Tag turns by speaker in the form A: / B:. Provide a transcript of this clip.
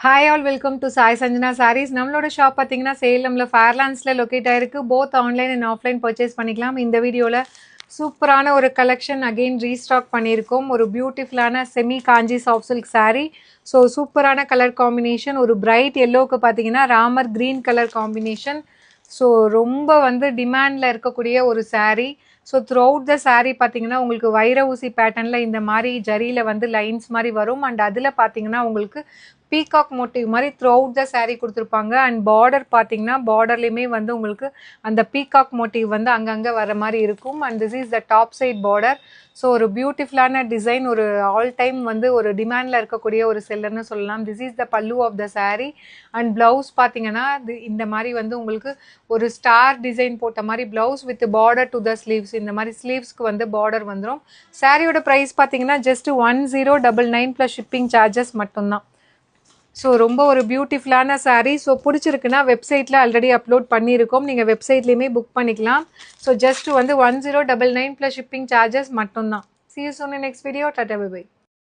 A: Hi all, welcome to Sai Sanjana Sarees. நம்மளோட shop பார்த்தீங்கன்னா சேலம்ல ஃபேர்லாண்ட்ஸ்ல locate ஆயிருக்கு. Both online and offline purchase பண்ணிக்கலாம். இந்த வீடியோவில் சூப்பரான ஒரு கலெக்ஷன் அகெயின் ரீஸ்டாக் பண்ணியிருக்கோம். ஒரு பியூட்டிஃபுல்லான செமி காஞ்சி சாஃப்ட் சில்க் சாரீ. ஸோ சூப்பரான கலர் காம்பினேஷன். ஒரு பிரைட் எல்லோவுக்கு பார்த்தீங்கன்னா Ramar green colour combination. So ரொம்ப டிமாண்டில் இருக்கக்கூடிய ஒரு sari. So through out the sari பார்த்தீங்கன்னா உங்களுக்கு வைர ஊசி பேட்டர்னில் இந்த மாதிரி ஜரியில் லைன்ஸ் மாதிரி வரும். அண்ட் அதில் பார்த்தீங்கன்னா உங்களுக்கு பீகாக் மோட்டிவ் மாதிரி த்ரூ அவுட் த சாரீ கொடுத்துருப்பாங்க. அண்ட் பார்டர் பார்த்தீங்கன்னா பார்டர்லேயுமே உங்களுக்கு அந்த பீகாக் மோட்டிவ் அங்கங்கே வர மாதிரி இருக்கும். And this is the top side border. So ஒரு பியூட்டிஃபுல்லான டிசைன், ஒரு ஆல் டைம் ஒரு டிமாண்டில் இருக்கக்கூடிய ஒரு செல்லர்னு சொல்லலாம். This is the pallu of the sari. And blouse பார்த்தீங்கன்னா இந்த மாதிரி உங்களுக்கு ஒரு ஸ்டார் டிசைன் போட்ட மாதிரி blouse with border to the sleeves. இந்த மாதிரி ஸ்லீவ்ஸ்க்கு பார்டர் வந்துடும். சாரியோட ப்ரைஸ் பார்த்தீங்கன்னா ஜஸ்ட் 1099 ப்ளஸ் ஷிப்பிங் சார்ஜஸ் மட்டும்தான். ஸோ ரொம்ப ஒரு பியூட்டிஃபுல்லான சாரீ. ஸோ பிடிச்சிருக்குன்னா வெப்சைட்டில் ஆல்ரெடி அப்லோட் பண்ணியிருக்கோம். நீங்கள் வெப்சைட்லேயுமே புக் பண்ணிக்கலாம். So just 1099 plus shipping charges மட்டும்தான். See you soon in next video. Tata bye bye.